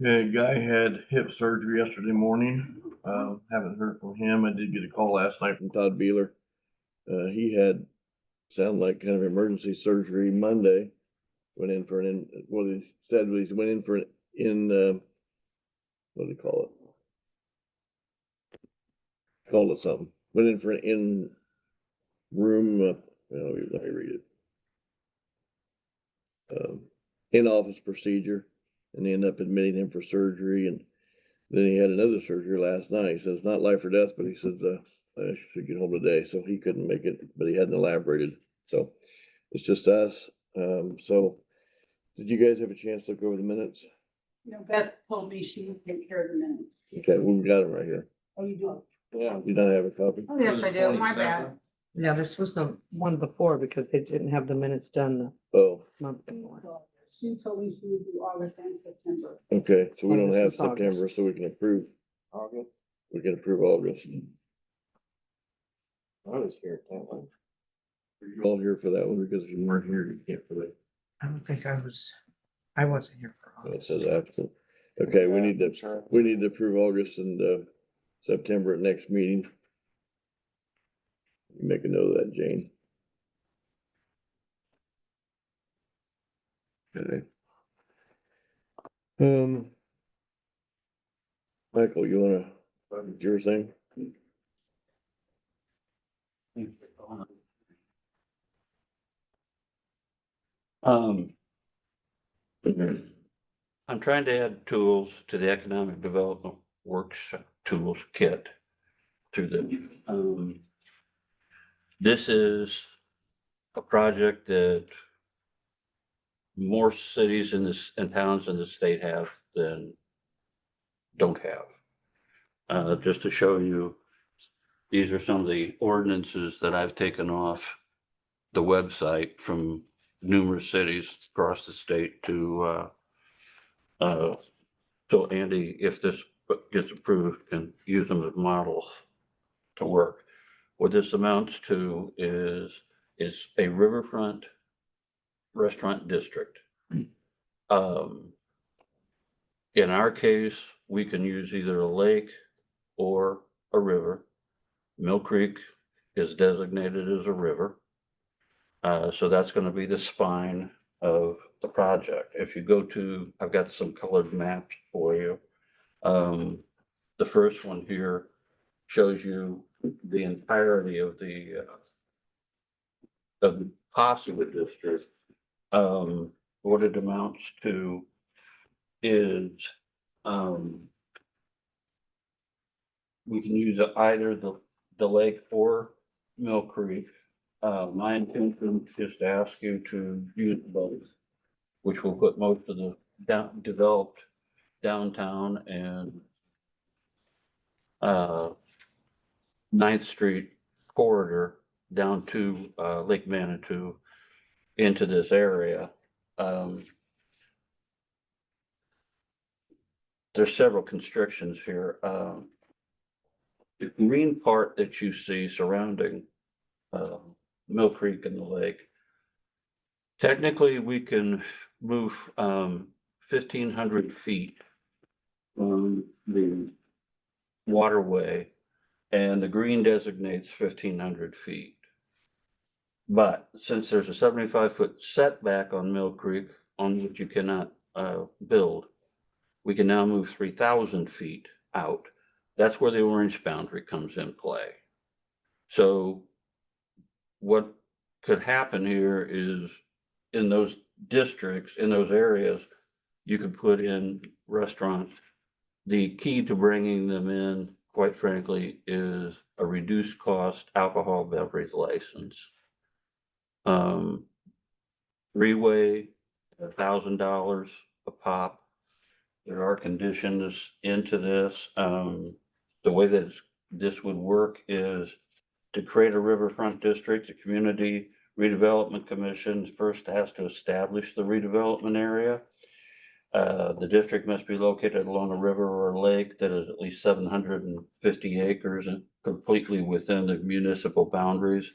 A guy had hip surgery yesterday morning. Haven't heard from him. I did get a call last night from Todd Beeler. He had sounded like kind of emergency surgery Monday. Went in for what he said was he went in for what do you call it? Called it something. Went in for an in room. Let me read it. In office procedure, and they ended up admitting him for surgery. And then he had another surgery last night. He says not life or death, but he says I should get home today, so he couldn't make it. But he hadn't elaborated, so it's just us. So, did you guys have a chance to look over the minutes? Beth told me she would take care of the minutes. Okay, well, we got them right here. Oh, you do? Yeah. You don't have a copy? Oh, yes, I do. My bad. Yeah, this was the one before because they didn't have the minutes done Oh, the month before. She told me she would do August and September. okay, so we Oh, don't this have is September, August. so we can approve. August? We can approve August. I was here at that one. Were you all here for that one? Because if you weren't here, you can't for that. I don't think I wasn't here for Oh, it August. says absent. Okay, we need to approve August and September at next meeting. You make a note of that, Jane. Okay. Michael, you wanna do your thing? I'm trying to add tools to the economic development works tools kit through this. This is a project that more cities in this and towns in the state have than don't have. Just to show you, these are some of the ordinances that I've taken off the website from numerous cities across the state to so Andy, if this gets approved, can use them as models to work. What this amounts to is a riverfront restaurant district. In our case, we can use either a lake or a river. Mill Creek is designated as a river. So that's going to be the spine of the project. If you go to, I've got some colored maps for you. The first one here shows you the entirety of the possible district. What it amounts to is we can use either the lake or Mill Creek. My intention is to ask you to use both, which will put most of the developed downtown and 9th Street corridor down to Lake Manitou into this area. There's several constrictions here. The green part that you see surrounding Mill Creek and the lake, technically we can move 1,500 feet from the waterway, and the green designates 1,500 feet. But since there's a 75-foot setback on Mill Creek on which you cannot build, we can now move 3,000 feet out. That's where the orange boundary comes in play. So what could happen here is in those districts, in those areas, you could put in restaurants. The key to bringing them in, quite frankly, is a reduced cost alcohol beverage license. Three-way, $1,000 a pop. There are conditions into this. The way that this would work is to create a riverfront district. The Community Redevelopment Commission first has to establish the redevelopment area. The district must be located along a river or a lake that is at least 750 acres and completely within the municipal boundaries.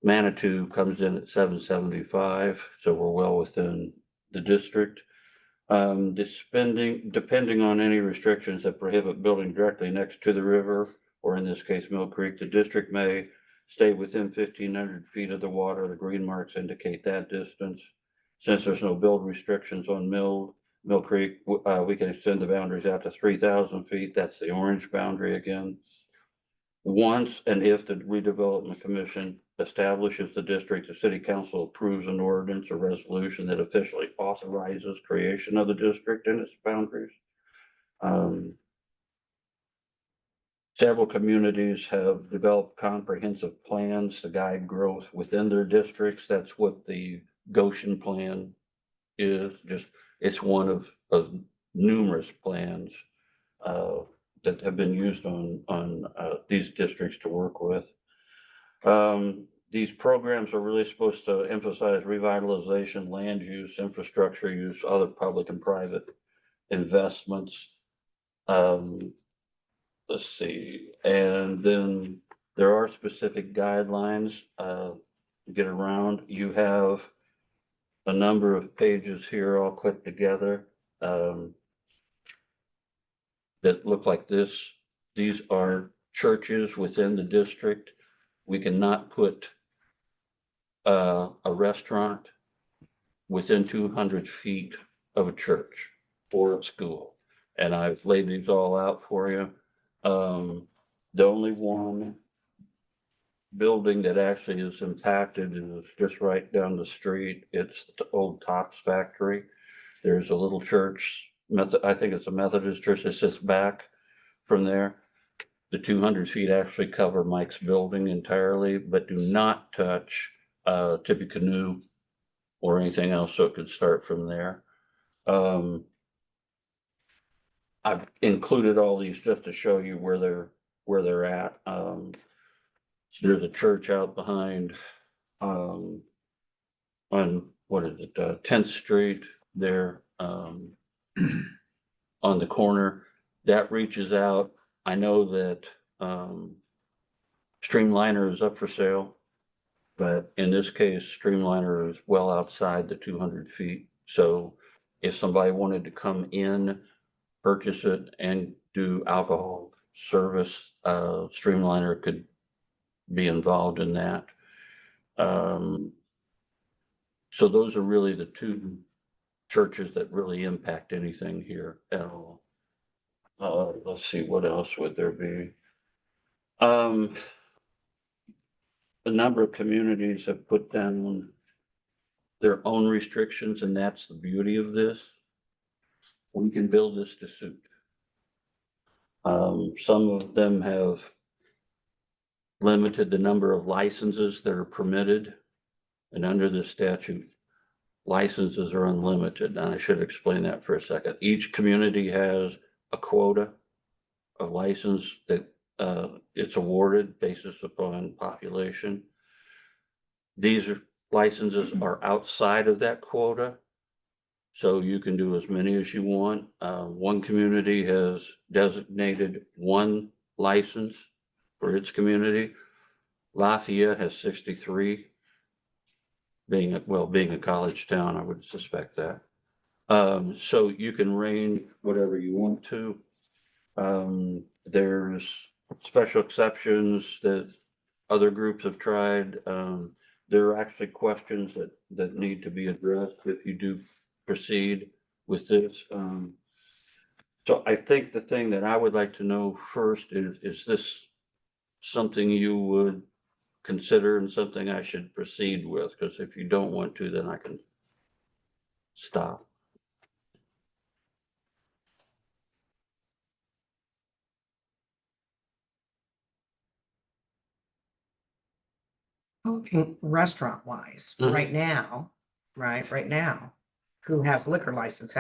Manitou comes in at 775, so we're well within the district. Depending on any restrictions that prohibit building directly next to the river, or in this case, Mill Creek, the district may stay within 1,500 feet of the water. The green marks indicate that distance. Since there's no build restrictions on Mill Creek, we can extend the boundaries out to 3,000 feet. That's the orange boundary again. Once and if the redevelopment commission establishes the district, the city council approves an ordinance or resolution that officially authorizes creation of the district and its boundaries. Several communities have developed comprehensive plans to guide growth within their districts. That's what the Goshen plan is. It's one of numerous plans that have been used on these districts to work with. These programs are really supposed to emphasize revitalization, land use, infrastructure use, other public and private investments. Let's see, and then there are specific guidelines to get around. You have a number of pages here all clicked together that look like this. These are churches within the district. We cannot put a restaurant within 200 feet of a church or a school. And I've laid these all out for you. The only one building that actually is impacted is just right down the street. It's the old Tops factory. There's a little church, I think it's a Methodist church that sits back from there. The 200 feet actually cover Mike's building entirely, but do not touch Tippecanoe or anything else, so it could start from there. I've included all these just to show you where they're at. So there's a church out behind on what is it, 10th Street there on the corner. That reaches out. I know that Streamliner is up for sale, but in this case, Streamliner is well outside the 200 feet. So if somebody wanted to come in, purchase it, and do alcohol service, Streamliner could be involved in that. So those are really the two churches that really impact anything here at all. Let's see, what else would there be? A number of communities have put down their own restrictions, and that's the beauty of this. We can build this to suit. Some of them have limited the number of licenses that are permitted, and under the statute, licenses are unlimited. And I should explain that for a second. Each community has a quota of license that it's awarded basis upon population. These licenses are outside of that quota, so you can do as many as you want. One community has designated one license for its community. Lafayette has 63. Being a college town, I would suspect that. So you can range whatever you want to. There's special exceptions that other groups have tried. There are actually questions that need to be addressed if you do proceed with this. So I think the thing that I would like to know first is this something you would consider and something I should proceed with? Because if you don't want to, then I can stop. Restaurant wise, Mhm. right now, who has liquor license,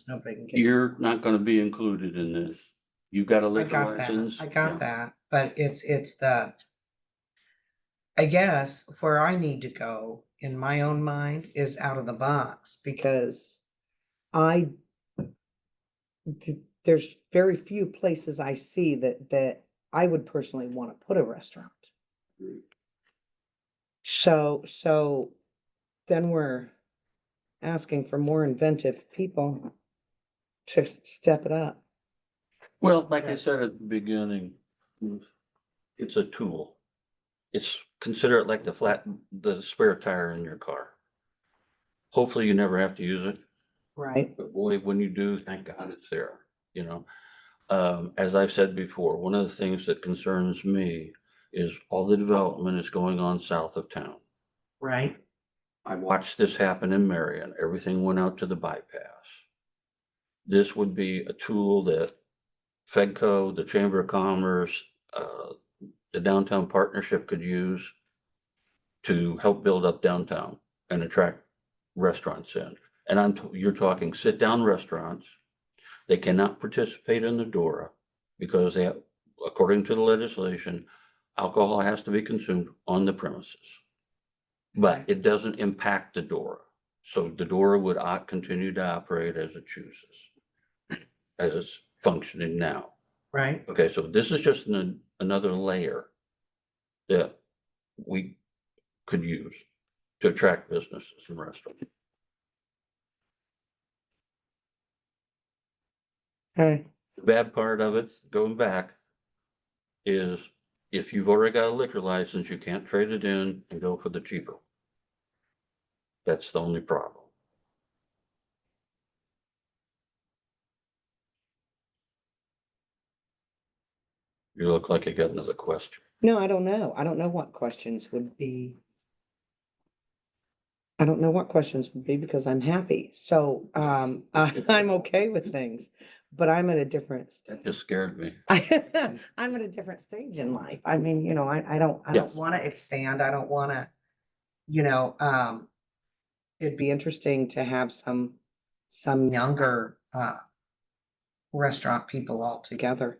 nobody can get. You're not going to be included in this. You've got a I liquor got that, license. I got Yeah. that, but it's the, I guess where I need to go in my own mind is out of the box, because I, there's very few places I see that I would personally want to put a restaurant. So then asking for more inventive people to step it up. Well, like I said at the beginning, it's a tool. Consider it like the spare tire in your car. Hopefully you never have to use it, Right. but boy, when you do, thank God it's there, you know? As I've said before, one of the things that concerns me is all the development is going on south of town. Right. I watched this happen in Marion. Everything went out to the bypass. This would be a tool that FedCo, the Chamber of Commerce, the downtown partnership could use to help build up downtown and attract restaurants in. And you're talking sit-down restaurants. They cannot participate in the DORA because they have, according to the legislation, alcohol has to be consumed on the premises. But it doesn't impact the DORA. So the DORA would continue to operate as it chooses, as it's functioning now. Right. Okay, so this is just another layer that we could use to attract businesses and restaurants. Okay. The bad part of it, going back, is if you've already got a liquor license, you can't trade it in and go for the cheaper. That's the only problem. You look like you got another question. No, I don't know. I don't know what questions would be. I don't know what questions would be because I'm happy. So, I'm okay with things, but I'm at a different That just scared me. I'm at a different stage in life. I mean, you know, I don't Yes. want to expand. I don't want to, it'd be interesting to have some younger, restaurant people all together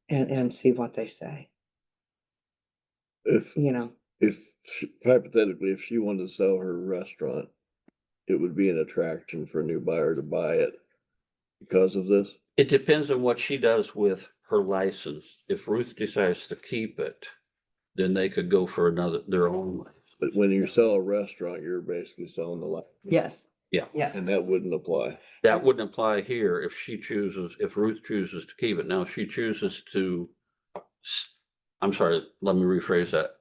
and see what they say, If, If hypothetically, if she wanted to sell her restaurant, it would be an attraction for a new buyer to buy it because of this. It depends on what she does with her license. If Ruth decides to keep it, then they could go for their own license. But when you sell a restaurant, you're basically selling the license, Yes. Yeah. Yes. and that wouldn't apply. That wouldn't apply here if Ruth chooses to keep it. Now, if she chooses to, I'm sorry, let me rephrase that.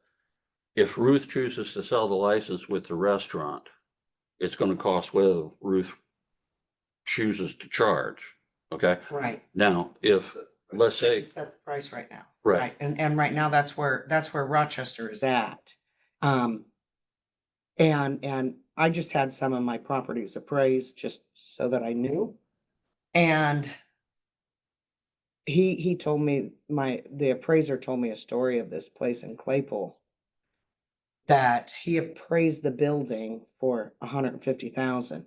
If Ruth chooses to sell the license with the restaurant, it's going to cost whether Ruth chooses to charge. Okay. Right. Now, if, let's say, Set the price right now. right, And right now that's where Rochester is at. And I just had some of my properties appraised just so that I knew. And he told me, the appraiser told me a story of this place in Claypool that he appraised the building for 150,000.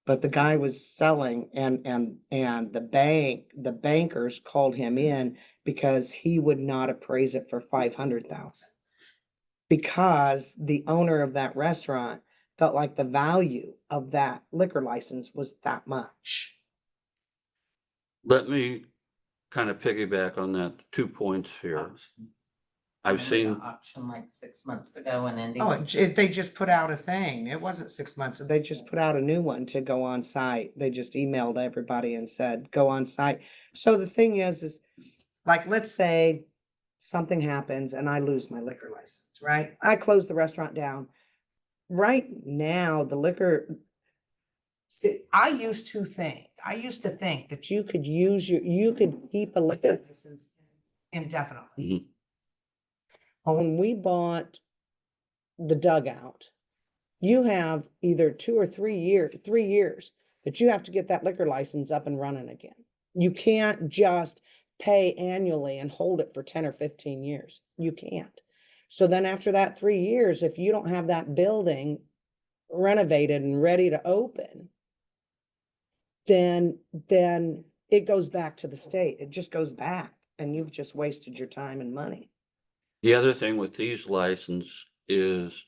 But the guy was selling and the bankers called him in because he would not appraise it for 500,000. Because the owner of that restaurant felt like the value of that liquor license was that much. let me kind of piggyback on that 2 points here. I've seen, Auction like 6 months ago in Indy. Oh, they just put out a thing. It wasn't 6 months. They just put out a new one to go on site. They just emailed everybody and said, go on site. So the thing is like, let's say something happens and I lose my liquor license, right? I close the restaurant down. Right now, the liquor, I used to think that you could keep a liquor license indefinitely. Mhm. When we bought the dugout, you have either 2 or 3 years that you have to get that liquor license up and running again. You can't just pay annually and hold it for 10 or 15 years. You can't. So then after that 3 years, if you don't have that building renovated and ready to open, then it goes back to the state. It just goes back and you've just wasted your time and money. the other thing with these licenses is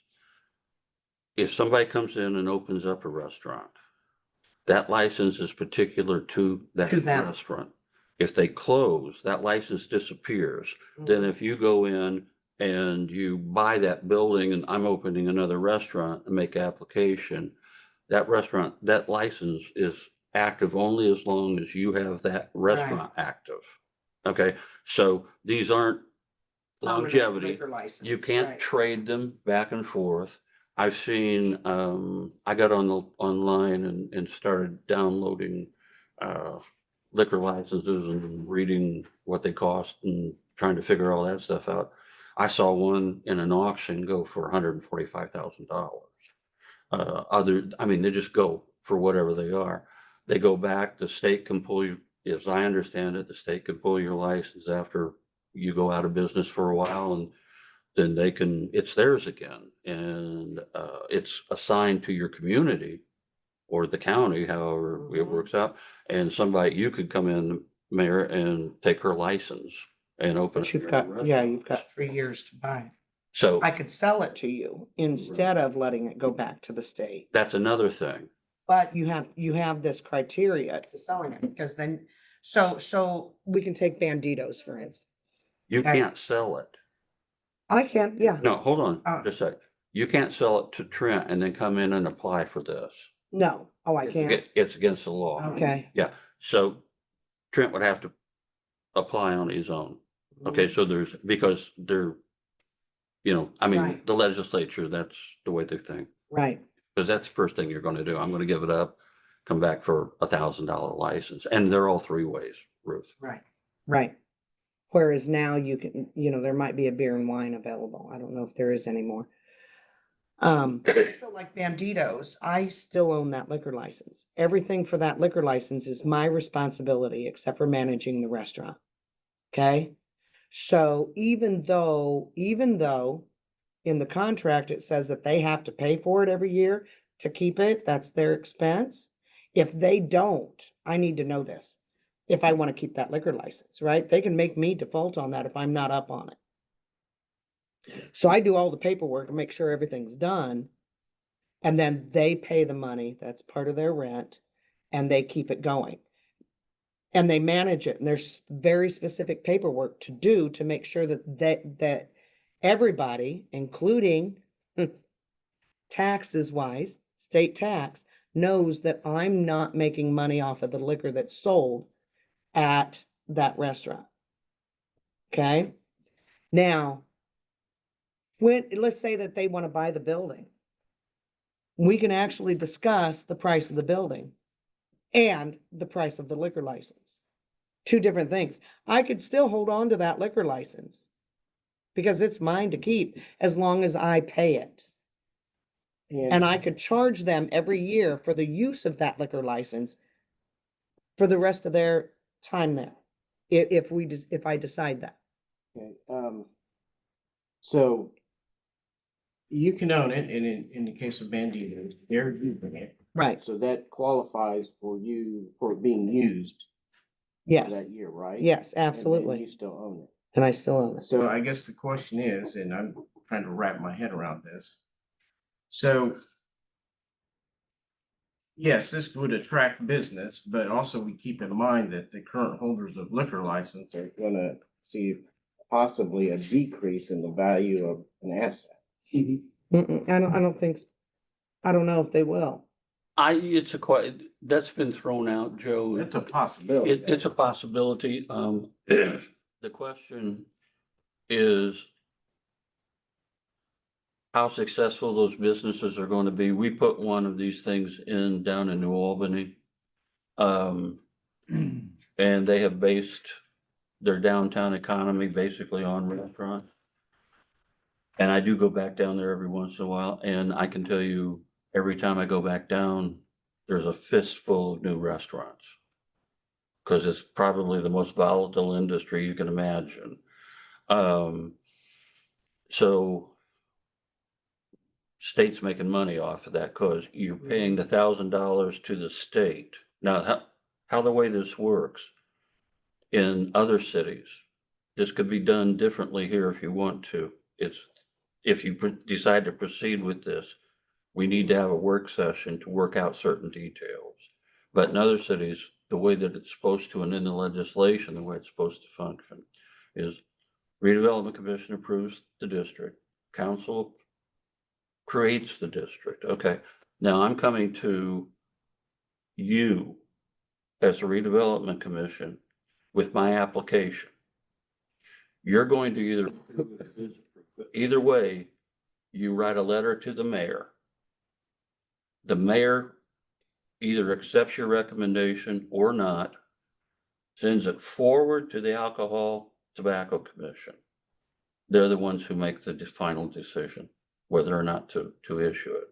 if somebody comes in and opens up a restaurant, that license is particular to that To them. restaurant. If they close, that license disappears. Then if you go in and you buy that building and I'm opening another restaurant and make application, that restaurant, that license is active only as long as you have that restaurant active. Okay, so these aren't Permanent longevity. liquor license, You can't right. trade them back and forth. I've seen, I got on the online and started downloading liquor licenses and reading what they cost and trying to figure all that stuff out. I saw one in an auction go for $145,000. I mean, they just go for whatever they are. They go back, the state can pull you, as I understand it, the state can pull your license after you go out of business for a while, and then they can, it's theirs again. And it's assigned to your community or the county, however it works out. And somebody, you could come in, Mayor, and take her license and open. But up you've your got, own yeah, restaurant. you've got 3 years to buy. So I could sell it to you instead of letting it go back to the state. that's another thing. But you have this criteria to selling it, because then, so we can take Banditos, for instance. You Okay. can't sell it. I can, yeah, No, hold on, Uh, just a sec. You can't sell it to Trent and then come in and apply for this. no, oh, I It's can't, It's against the law. okay. Yeah, so Trent would have to apply on his own. Okay, so there's, because they're, I mean, Right. the legislature, that's the way they think. Right, Because that's the first thing you're gonna do. I'm gonna give it up, come back for $1,000 license, and they're all three ways, Ruth. right, right. Whereas now you can, there might be a beer and wine available. I don't know if there is anymore. So like Banditos, I still own that liquor license. Everything for that liquor license is my responsibility, except for managing the restaurant. Okay? So even though in the contract, it says that they have to pay for it every year to keep it, that's their expense. If they don't, I need to know this. If I want to keep that liquor license, right? They can make me default on that if I'm not up on it. So I do all the paperwork and make sure everything's done. And then they pay the money, that's part of their rent, and they keep it going. And they manage it, and there's very specific paperwork to do to make sure that everybody, including taxes wise, state tax, knows that I'm not making money off of the liquor that's sold at that restaurant. Okay? Now, let's say that they want to buy the building. We can actually discuss the price of the building and the price of the liquor license. Two different things. I could still hold on to that liquor license because it's mine to keep as long as I pay it. And I could charge them every year for the use of that liquor license for the rest of their time there, if I decide that. Okay, so you can own it, and in the case of Banditos, they're using it. Right, So that qualifies for you, for it being used yes, that year, right? yes, And then absolutely. you still own it. And I still own it. So I guess the question is, and I'm trying to wrap my head around this. So yes, this would attract business, but also we keep in mind that the current holders of liquor license are gonna see possibly a decrease in the value of an asset. Mm-mm, I don't think, I don't know if they will. That's been thrown out, Joe. It's a possibility. It's a possibility. The question is how successful those businesses are going to be. We put one of these things down in New Albany. And they have based their downtown economy basically on restaurants. And I do go back down there every once in a while, and I can tell you, every time I go back down, there's a fistful of new restaurants. Because it's probably the most volatile industry you can imagine. So state's making money off of that because you're paying the $1,000 to the state. Now, how the way this works in other cities, this could be done differently here if you want to. If you decide to proceed with this, we need to have a work session to work out certain details. But in other cities, the way that it's supposed to, and in the legislation, the way it's supposed to function is Redevelopment Commission approves the district, council creates the district. Okay, Now I'm coming to you as a redevelopment commission with my application. You're going to either way, you write a letter to the mayor. The mayor either accepts your recommendation or not, sends it forward to the Alcohol Tobacco Commission. They're the ones who make the final decision whether or not to issue it.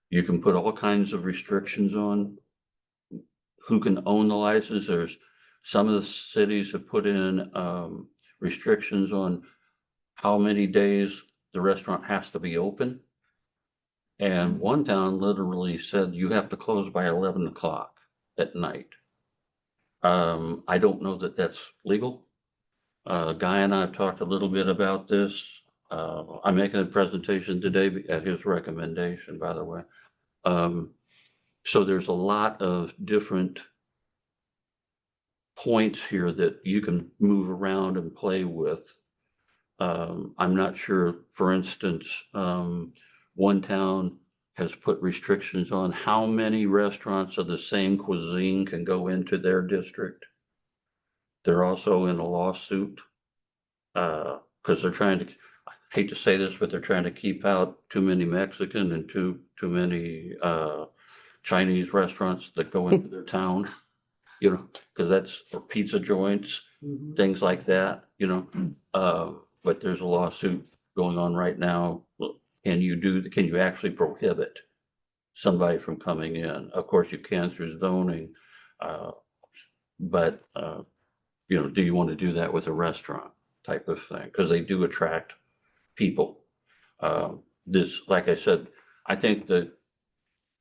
You can put all kinds of restrictions on who can own the license. There's some of the cities have put in restrictions on how many days the restaurant has to be open. And one town literally said you have to close by 11 o'clock at night. I don't know that that's legal. Guy and I have talked a little bit about this. I'm making a presentation today at his recommendation, by the way. So there's a lot of different points here that you can move around and play with. I'm not sure, for instance, one town has put restrictions on how many restaurants of the same cuisine can go into their district. They're also in a lawsuit because they're trying to, I hate to say this, but they're trying to keep out too many Mexican and too many Chinese restaurants that go into their town, you know, because that's, or pizza joints, things like that, you know. But there's a lawsuit going on right now. Can you actually prohibit somebody from coming in? Of course you can through zoning, but you know, do you want to do that with a restaurant type of thing? Because they do attract people. This, like I said, I think that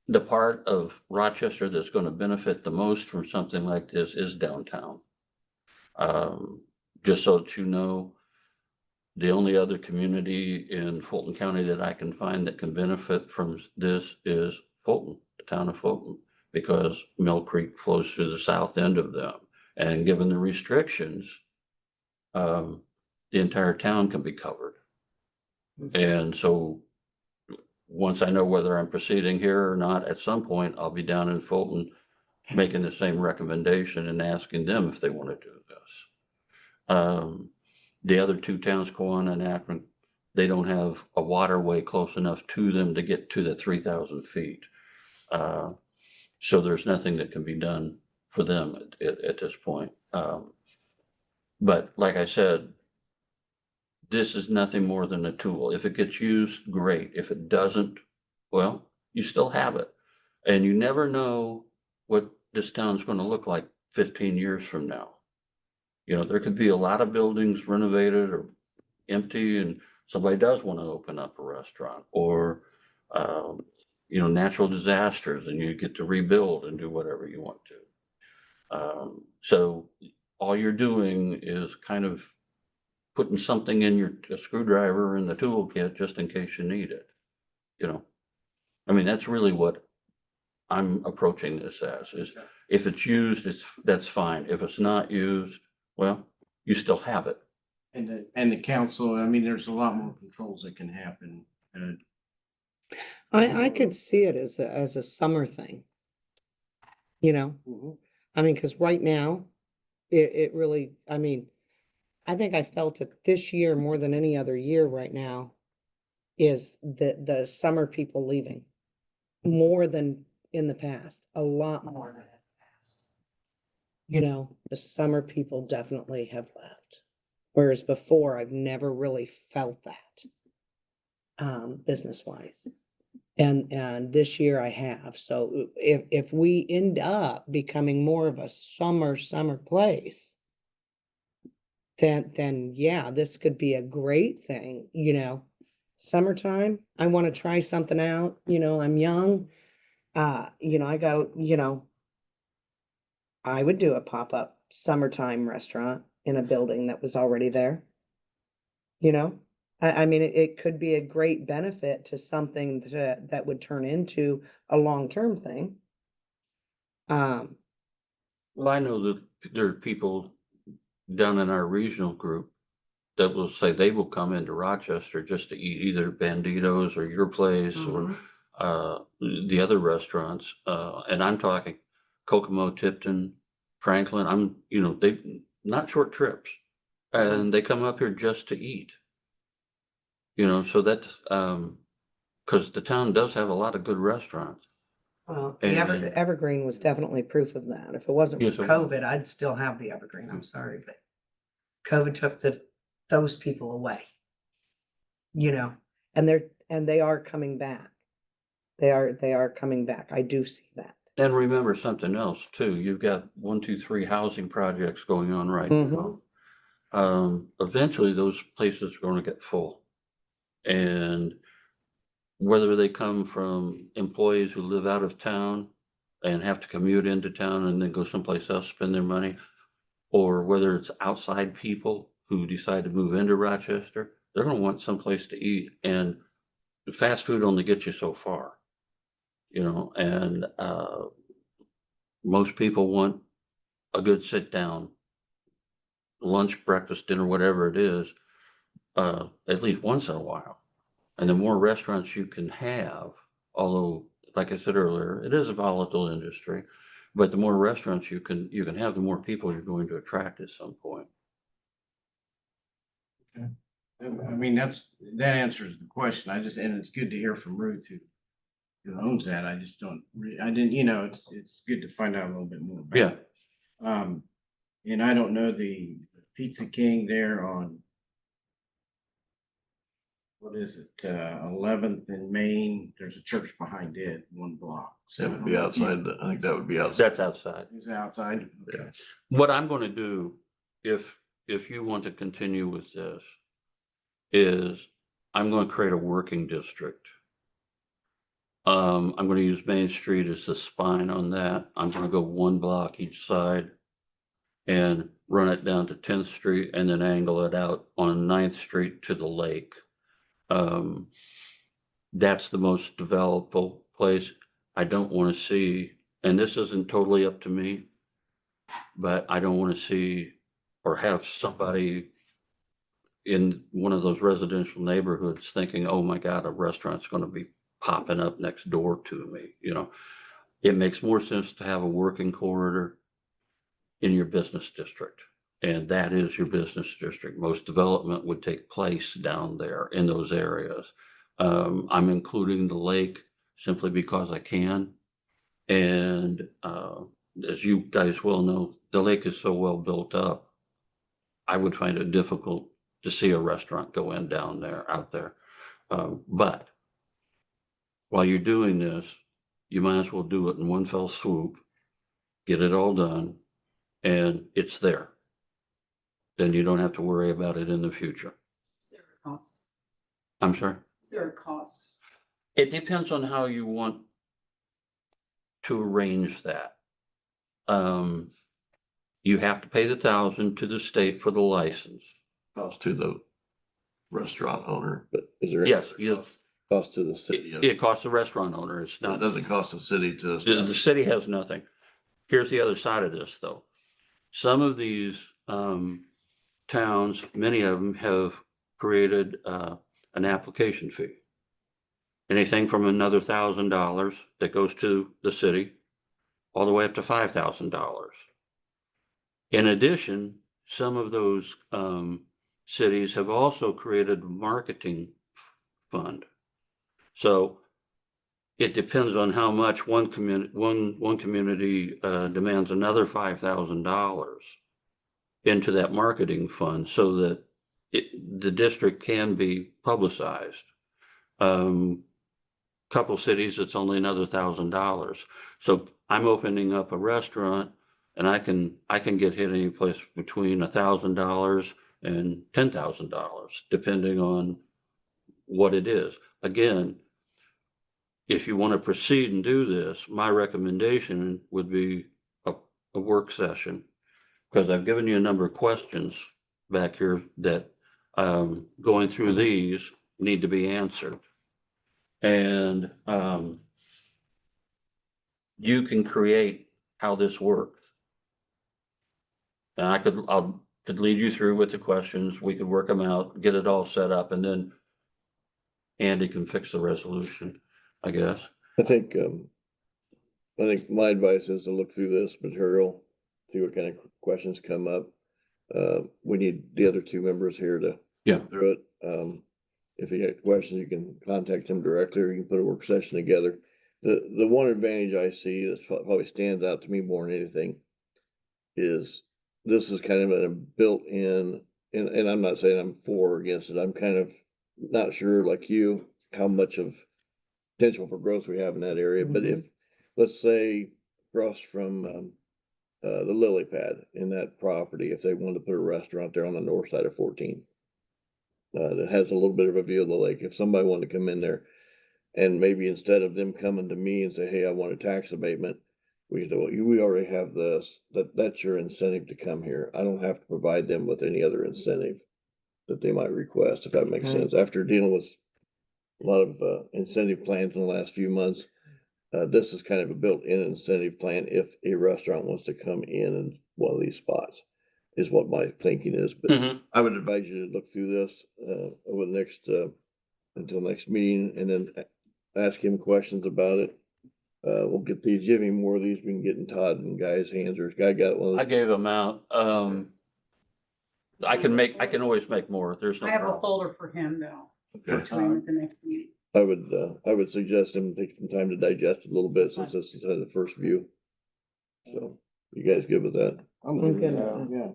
the part of Rochester that's going to benefit the most from something like this is downtown. Just so that you know, the only other community in Fulton County that I can find that can benefit from this is Fulton, the town of Fulton, because Mill Creek flows through the south end of them. And given the restrictions, the entire town can be covered. And so once I know whether I'm proceeding here or not, at some point, I'll be down in Fulton making the same recommendation and asking them if they want to do this. The other two towns, Kiwanis and Akron, they don't have a waterway close enough to them to get to the 3,000 feet. So there's nothing that can be done for them at this point. But like I said, this is nothing more than a tool. If it gets used, great. If it doesn't, well, you still have it. And you never know what this town's going to look like 15 years from now. You know, there could be a lot of buildings renovated or empty and somebody does want to open up a restaurant, or, you know, natural disasters and you get to rebuild and do whatever you want to. So all you're doing is kind of putting something in your screwdriver in the toolkit just in case you need it. You know, I mean, that's really what I'm approaching this as, is if it's used, that's fine. If it's not used, well, you still have it. And the council, I mean, there's a lot more controls that can happen. I could see it as a summer thing. You know, I mean, because right now, it really, I mean, I think I felt it this year more than any other year right now is the summer people leaving more than in the past, a lot more than in the past. You know, the summer people definitely have left. Whereas before, I've never really felt that, business wise. And this year I have. So if we end up becoming more of a summer place, then yeah, this could be a great thing, you know. Summertime, I want to try something out, you know, I'm young. You know, I got, you know, I would do a pop-up summertime restaurant in a building that was already there. You know, I mean, it could be a great benefit to something that would turn into a long-term thing. Well, I know that there are people down in our regional group that will say they will come into Rochester just to eat either Banditos or your place or the other restaurants, and I'm talking Kokomo, Tipton, Franklin, they, not short trips. And they come up here just to eat. So that, cause the town does have a lot of good restaurants. Well, And- Evergreen was definitely proof of that. If it wasn't Yes, for it was. COVID, I'd still have the Evergreen. I'm sorry, but COVID took those people away. And they are coming back. They are coming back. I do see that. And remember something else too, you've got 1, 2, 3 housing projects going on right now. Eventually those places are gonna get full. And whether they come from employees who live out of town and have to commute into town and then go someplace else, spend their money, or whether it's outside people who decide to move into Rochester, they're gonna want someplace to eat, and fast food only gets you so far. And most people want a good sit down, lunch, breakfast, dinner, whatever it is, at least once in a while. And the more restaurants you can have, although, like I said earlier, it is a volatile industry, but the more restaurants you can have, the more people you're going to attract at some point. I mean, that answers the question. And it's good to hear from Ruth who owns that. I just don't, I didn't, it's good to find out a little bit more about Yeah. it. And I don't know the Pizza King there on, what is it, 11th and Main. There's a church behind it, 1 block. That would be outside, I think that would be outside. That's outside. Is it outside? Okay. What I'm gonna do, if you want to continue with this, is I'm gonna create a working district. I'm gonna use Main Street as the spine on that. I'm gonna go 1 block each side and run it down to 10th Street and then angle it out on 9th Street to the lake. That's the most developable place. I don't want to see, and this isn't totally up to me, but I don't want to see or have somebody in one of those residential neighborhoods thinking, oh my God, a restaurant's going to be popping up next door to me. It makes more sense to have a working corridor in your business district. And that is your business district. Most development would take place down there in those areas. I'm including the lake simply because I can. And as you guys well know, the lake is so well built up, I would find it difficult to see a restaurant go in down there, out there. But while you're doing this, you might as well do it in one fell swoop, get it all done, and it's there. Then you don't have to worry about it in the future. Is there a cost? I'm sorry? Is there a cost? It depends on how you want to arrange that. You have to pay the $1,000 to the state for the license. Cost to the restaurant owner, but is there? Yes, you, Cost to the city? it costs the restaurant owner. It's It not, doesn't cost the city to. the city has nothing. Here's the other side of this though. Some of these towns, many of them have created an application fee. Anything from another $1,000 that goes to the city, all the way up to $5,000. In addition, some of those cities have also created a marketing fund. So it depends on how much one community demands another $5,000 into that marketing fund so that the district can be publicized. Couple cities, it's only another $1,000. So I'm opening up a restaurant and I can get hit any place between $1,000 and $10,000, depending on what it is. Again, if you want to proceed and do this, my recommendation would be a work session, because I've given you a number of questions back here that going through these need to be answered. And you can create how this works. And I could lead you through with the questions. We could work them out, get it all set up, and then Andy can fix the resolution. I guess. I think my advice is to look through this material, see what kind of questions come up. We need the other two members here to Yeah. go through it. If you have questions, you can contact them directly, or you can put a work session together. The one advantage I see that probably stands out to me more than anything is this is kind of a built-in, and I'm not saying I'm for or against it. I'm kind of not sure, like you, how much of potential for growth we have in that area. But if, let's say, across from the lily pad in that property, if they wanted to put a restaurant there on the north side of 14, that has a little bit of a view of the lake, if somebody wanted to come in there, and maybe instead of them coming to me and say, hey, I want a tax abatement, we say, well, we already have this, that's your incentive to come here. I don't have to provide them with any other incentive that they might request, if that makes Okay. sense. After dealing with a lot of incentive plans in the last few months, this is kind of a built-in incentive plan if a restaurant wants to come in one of these spots, is what my thinking is. But Mhm. I would advise you to look through this over the next until next meeting, and then ask him questions about it. We'll get these, give him more of these, we can get in Todd and Guy's hands, or Guy got one of I those. gave them out. I can always make more. There's no I have a problem. folder for him though. Okay. To him at the next meeting. I would suggest him take some time to digest it a little bit, since this is the first view. So, you guys good with that? I'm I'm good good with with that, yeah.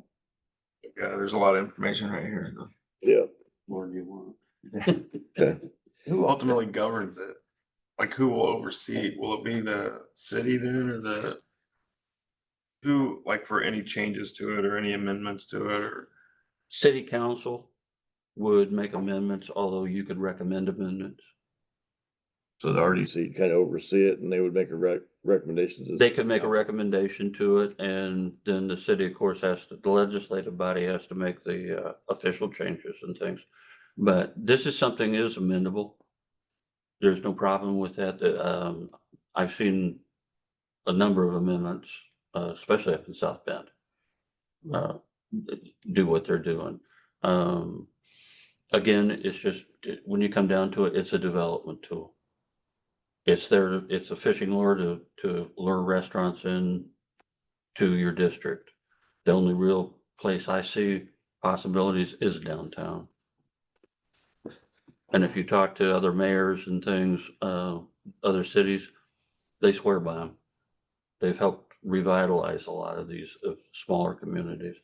Yeah, there's a lot of information right here. Yeah, More do you want? okay. Who ultimately governs it? Like, who will oversee it? Will it be the city then, or who, like, for any changes to it or any amendments to it, or? City council would make amendments, although you could recommend amendments. So the RDC kind of oversee it, and they would make a recommendation to. They could make a recommendation to it, and then the city, of course, the legislative body has to make the official changes and things. But this is something is amendable. There's no problem with that. I've seen a number of amendments, especially up in South Bend, do what they're doing. Again, it's just, when you come down to it, it's a development tool. It's a fishing lure to lure restaurants in to your district. The only real place I see possibilities is downtown. And if you talk to other mayors and things, other cities, they swear by them. They've helped revitalize a lot of these smaller communities.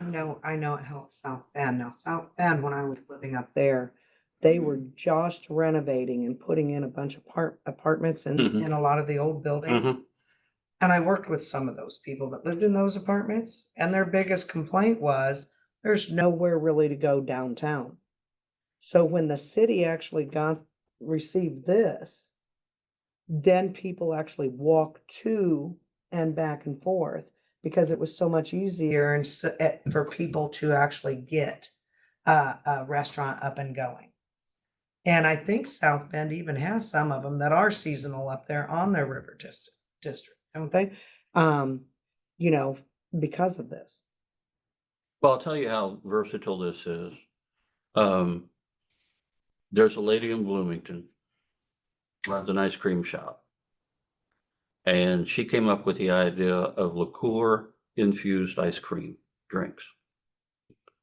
I know it helps South Bend. Now, South Bend, when I was living up there, they were just renovating and putting in a bunch of apartments Mhm. in a lot of the old buildings. Mhm. And I worked with some of those people that lived in those apartments, and their biggest complaint was there's nowhere really to go downtown. So when the city actually received this, then people actually walk to and back and forth, because it was so much easier and for people to actually get a restaurant up and going. And I think South Bend even has some of them that are seasonal up there on their river district, don't they? You know, because of this. Well, I'll tell you how versatile this is. There's a lady in Bloomington, runs an ice cream shop. And she came up with the idea of liqueur infused ice cream drinks.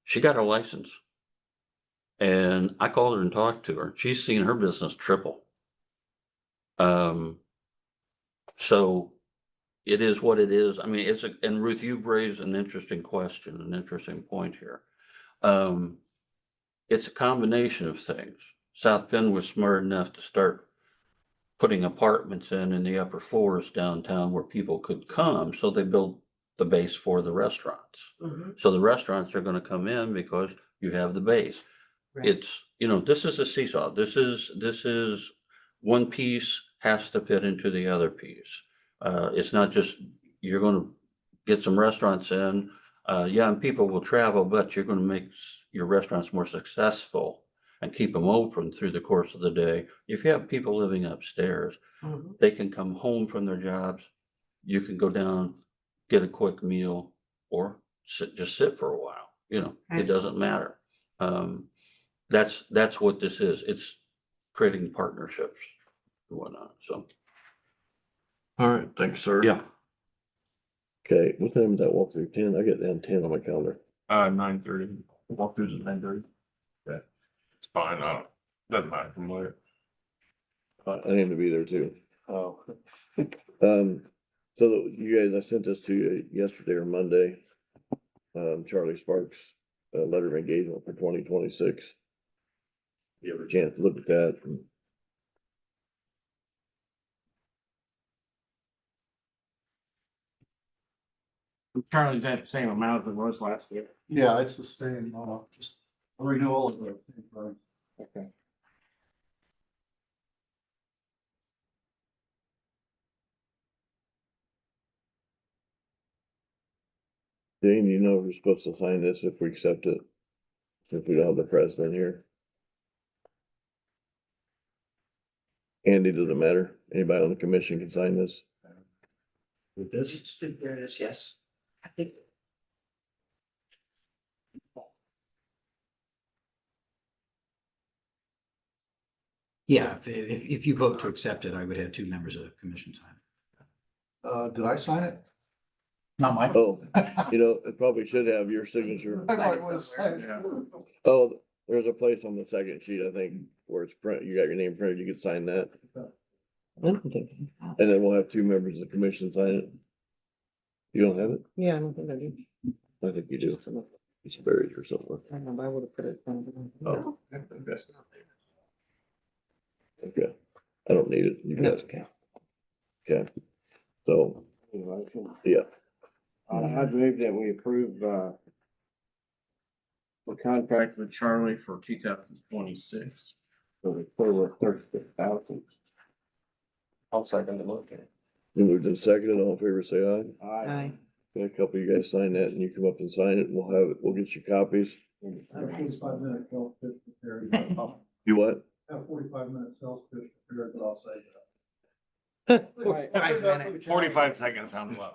She got her license. And I called her and talked to her. She's seen her business triple. So it is what it is. I mean, and Ruth, you raised an interesting question, an interesting point here. It's a combination of things. South Bend was smart enough to start putting apartments in the upper floors downtown where people could come. So they built the base for the restaurants. So the restaurants are going to come in because you have the base. Right. It's, this is a seesaw. This is one piece has to fit into the other piece. It's not just, you're going to get some restaurants in. And people will travel, but you're going to make your restaurants more successful and keep them open through the course of the day. If you have people living upstairs, they can come home from their jobs. You can go down, get a quick meal, or just sit for a while. It doesn't matter. That's what this is. It's creating partnerships. or whatnot, so. All right, thanks, sir. Yeah, Okay, what time is that walkthrough? 10? I got down 10 on my calendar. 9:30. walkthroughs at 9:30. It's fine. Doesn't matter from later. I aim to be there too. Oh. So you guys, I sent this to you yesterday or Monday. Charlie Sparks, letter of engagement for 2026. You have a chance to look at that? Charlie's at the same amount as it was last year. Yeah, it's the same, just a renewal of the. Okay. Jane, you know we're supposed to sign this if we accept it. If we don't have the president here. Andy, doesn't matter. Anybody on the commission can sign this. With this? There it is, yes. I think. Yeah, if you vote to accept it, I would have two members of the commission sign. Did I sign it? Not my. Oh, you know, it probably should have your signature. I know it was. Oh, there's a place on the second sheet, I think, where it's print, you got your name printed, you can sign that. And then we'll have two members of the commission sign it. You don't have it? Yeah, I don't think I do. I think you do. Just a minute. It's buried or somewhere. I don't know, I would have put it. Oh. That's not there. Okay, I don't need it. You No, guys, okay. okay. So, yeah, I believe that we approve, the contract with Charlie for 2026. So the total of 36,000. I'll second the motion. you moved and seconded, all in favor, say aye. Aye. Okay, a couple of you guys sign that and you come up and sign it and we'll have it, we'll get you copies. 45 minute sales pitch prepared. You what? Have 45-minute sales pitch prepared, but I'll say. 45 seconds sounds low.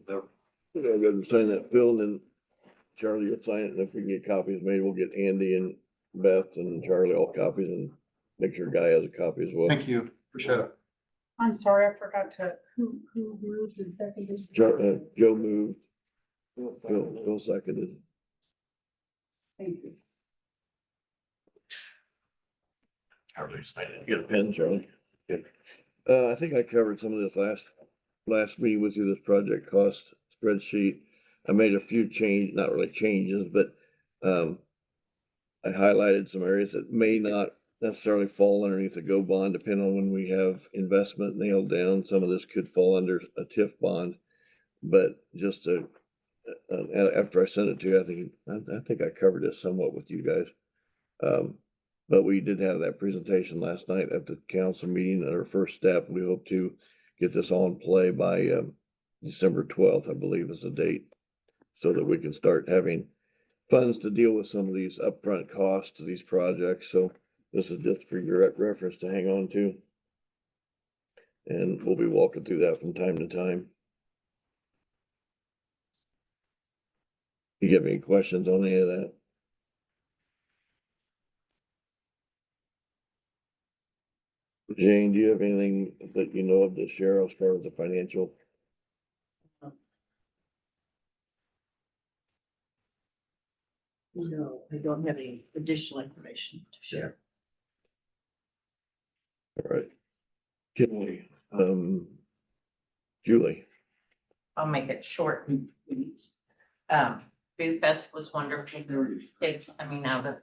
So, we're gonna go and sign that bill and then Charlie, you'll sign it, and if we can get copies made, we'll get Andy and Beth and Charlie all copies and make sure Guy has a copy as well. Thank you, appreciate it. I'm sorry, I forgot to, who moved and seconded? Joe moved, Bill seconded. Thank you. Charlie signed it. Get a pen, Charlie. Good. I think I covered some of this last meeting with you, this project cost spreadsheet. I made a few not really changes, but, I highlighted some areas that may not necessarily fall underneath the GO bond, depending on when we have investment nailed down. Some of this could fall under a TIF bond. But just to, after I sent it to you, I think I covered this somewhat with you guys. But we did have that presentation last night at the council meeting at our first step. We hope to get this on play by, December 12th, I believe is the date. So that we can start having funds to deal with some of these upfront costs to these projects. So this is just for your reference to hang on to. And we'll be walking through that from time to time. You have any questions on any of that? Jane, do you have anything that you know of to share as far as the financial? No, I don't have any additional information to share. All right. Can we, Julie? I'll make it short. Food Fest was wonderful. Kids coming out of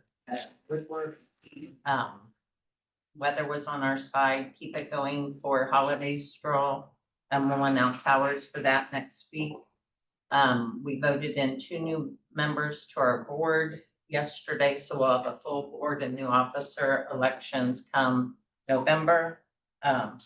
Woodward. Weather was on our side. Keep it going for holiday stroll. And we'll announce hours for that next week. We voted in 2 new members to our board yesterday, so we'll have a full board and new officer elections come November. The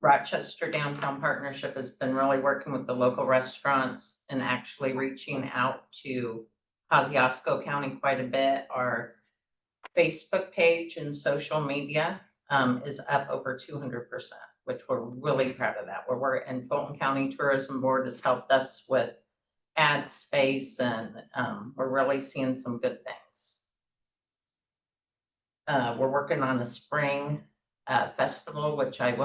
Rochester Downtown Partnership has been really working with the local restaurants and actually reaching out to Kosciuszko County quite a bit. Our Facebook page and social media is up over 200%, which we're really proud of that. And Fulton County Tourism Board has helped us with ad space and, we're really seeing some good things. We're working on a spring, festival, which I'm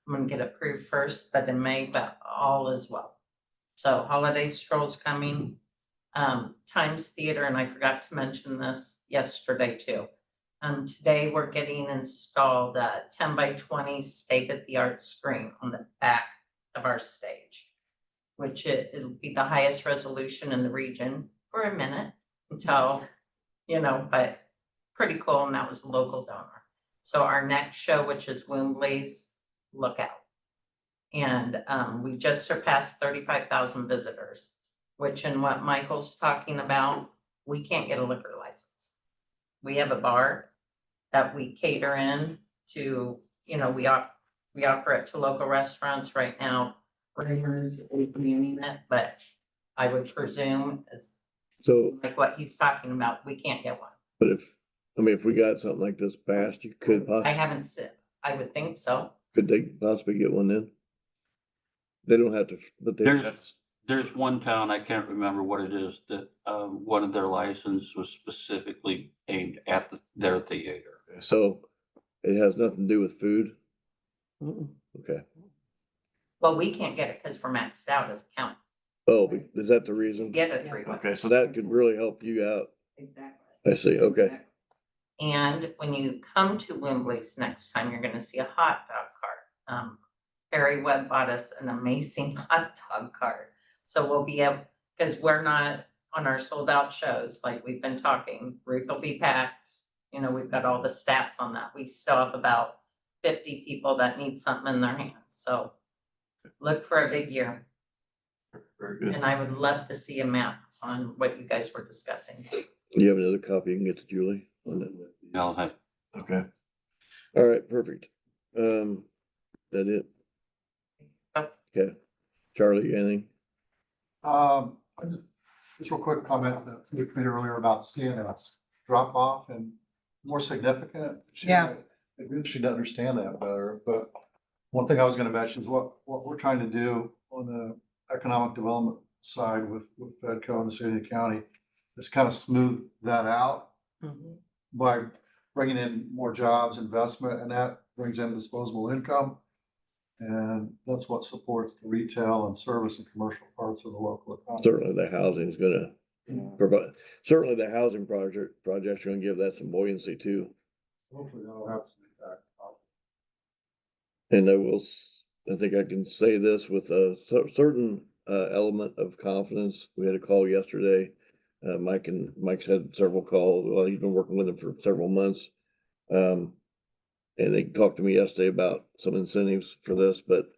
gonna get approved first, but in May, but all is well. So holiday strolls coming, Times Theater, and I forgot to mention this yesterday too. Today we're getting installed a 10 by 20 state-of-the-art screen on the back of our stage, which it'll be the highest resolution in the region for a minute until, but pretty cool, and that was a local donor. So our next show, which is Wombley's, look out. And we just surpassed 35,000 visitors, which in what Michael's talking about, we can't get a liquor license. We have a bar that we cater in to, we offer it to local restaurants right now. Rumors, but I would presume it's So, like what he's talking about, we can't get one. but if we got something like this passed, you could I possibly, haven't seen, I would think so. could they possibly get one then? They don't have to, but they. There's one town, I can't remember what it is, that, one of their license was specifically aimed at their theater. So it has nothing to do with food? Mm-mm. Okay. Well, we can't get it because we're maxed out as a county. Oh, is that the reason? Get a 3. Okay, so that could really help you out. Exactly. I see, okay. And when you come to Wembley's next time, you're gonna see a hot dog cart. Barry Webb bought us an amazing hot dog cart. So we'll be able, because we're not on our sold out shows, like we've been talking, Ruth will be packed. We've got all the stats on that. We still have about 50 people that need something in their hands. So look for a big year. Very good. And I would love to see a map on what you guys were discussing. You have another copy you can get to Julie? on that? I'll have, Okay. All right, perfect. That it? Okay. Charlie, anything? I just real quick comment that we made earlier about seeing a drop off and more significant. Yeah. It'd be interesting to understand that better, but one thing I was gonna mention is what we're trying to do on the economic development side with Fedco and the city and the county is kind of smooth that out Mhm. by bringing in more jobs, investment, and that brings in disposable income. And that's what supports the retail and service and commercial parts of the local economy. Certainly the housing is gonna provide, certainly the housing projects are gonna give that some buoyancy too. Hopefully that'll have some impact. And I think I can say this with a certain element of confidence. We had a call yesterday. Mike's had several calls. Well, he's been working with them for several months. And they talked to me yesterday about some incentives for this, but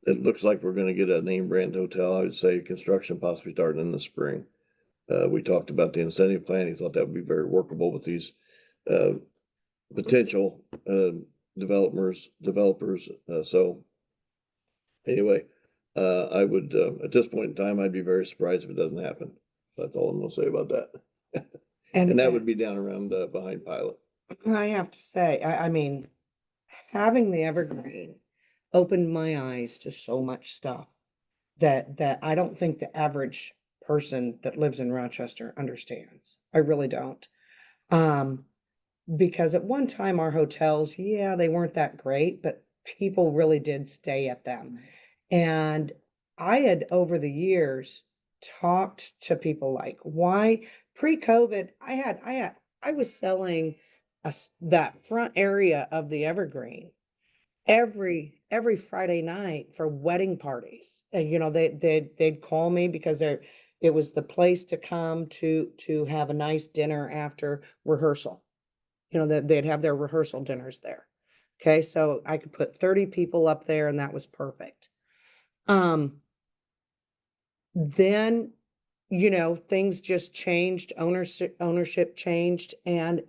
it looks like we're gonna get a name brand hotel. I would say construction possibly starting in the spring. We talked about the incentive plan. He thought that would be very workable with these potential developers. So anyway, I would at this point in time, I'd be very surprised if it doesn't happen. That's all I'm gonna say about that. And that would be down around behind Pilot. I have to say, I mean, having the Evergreen opened my eyes to so much stuff that I don't think the average person that lives in Rochester understands. I really don't. Because at one time our hotels, yeah, they weren't that great, but people really did stay at them. And I had over the years talked to people like, why pre-COVID, I was selling that front area of the Evergreen every Friday night for wedding parties. And they'd call me because it was the place to come to have a nice dinner after rehearsal. That they'd have their rehearsal dinners there. Okay, so I could put 30 people up there and that was perfect. Then, things just changed, ownership changed and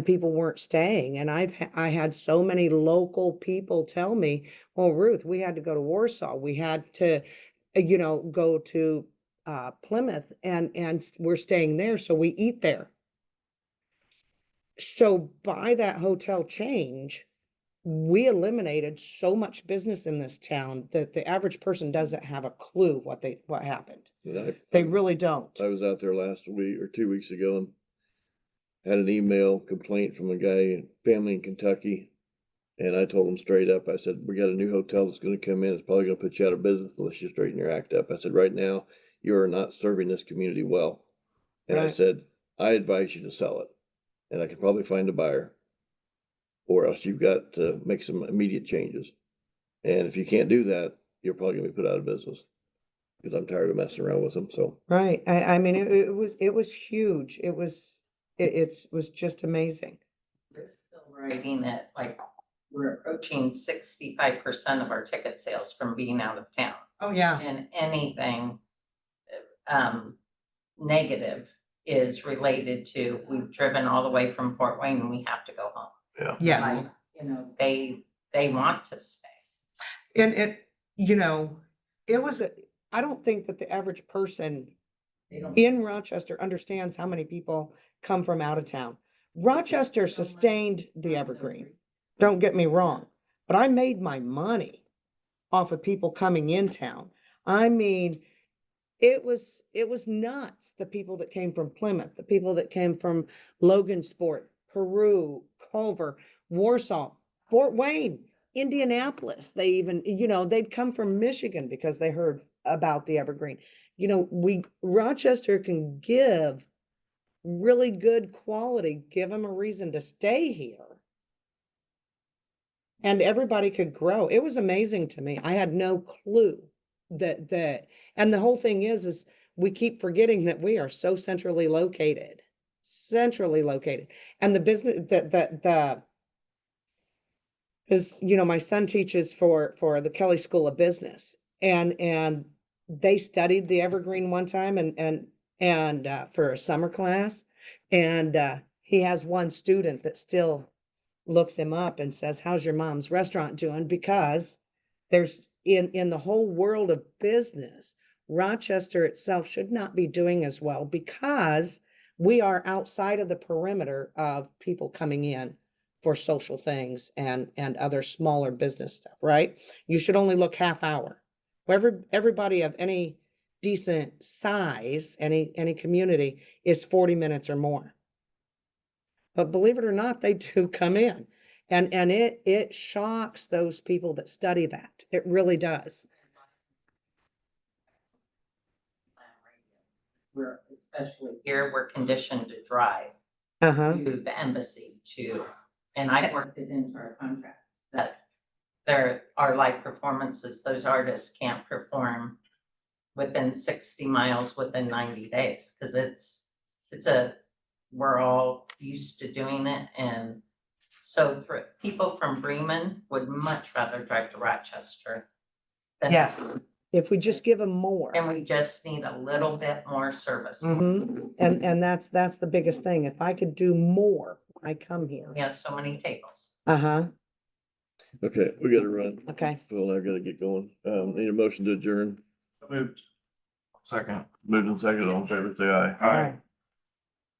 people weren't staying. And I had so many local people tell me, well, Ruth, we had to go to Warsaw. We had to, go to Plymouth and we're staying there. So we eat there. So by that hotel change, we eliminated so much business in this town that the average person doesn't have a clue what happened. And They really don't. I was out there last week or 2 weeks ago and had an email complaint from a guy, family in Kentucky. And I told him straight up, I said, we got a new hotel that's gonna come in. It's probably gonna put you out of business unless you straighten your act up. I said, right now, you are not serving this community well. And I Right. said, I advise you to sell it. And I can probably find a buyer. Or else you've got to make some immediate changes. And if you can't do that, you're probably gonna be put out of business. Cause I'm tired of messing around with them, so. Right. I mean, it was huge. It was just amazing. We're still writing it, like, we're approaching 65% of our ticket sales from being out of town. Oh, yeah. And anything negative is related to, we've driven all the way from Fort Wayne and we have to go home. Yes. Like, you know, they want to stay. And it was, I don't think that the average person They don't. in Rochester understands how many people come from out of town. Rochester sustained the Evergreen. Don't get me wrong, but I made my money off of people coming in town. I mean, it was nuts. The people that came from Plymouth, the people that came from Logansport, Peru, Culver, Warsaw, Fort Wayne, Indianapolis. They even, they'd come from Michigan because they heard about the Evergreen. Rochester can give really good quality, give them a reason to stay here. And everybody could grow. It was amazing to me. I had no clue that, and the whole thing is we keep forgetting that we are so centrally located. And the business because, my son teaches for the Kelly School of Business and they studied the Evergreen one time and for a summer class. And he has one student that still looks him up and says, how's your mom's restaurant doing? Because there's in the whole world of business, Rochester itself should not be doing as well because we are outside of the perimeter of people coming in for social things and other smaller business stuff, right? You should only look half hour. Everybody of any decent size, any community is 40 minutes or more. But believe it or not, they do come in. And it shocks those people that study that. It really does. We're, especially here, we're conditioned to drive Uh-huh. to the embassy and I've worked it into our contract that there are live performances, those artists can't perform within 60 miles within 90 days, because we're all used to doing it. And so people from Bremen would much rather drive to Rochester. Yes. If we just give them more. And we just need a little bit more service. Mhm. And that's the biggest thing. If I could do more, I come here. We have so many tables. Uh-huh. Okay, we gotta run. Okay. Phil and I gotta get going. Need a motion to adjourn. Moved. Second. Moved and second, all in favor, say aye. Aye.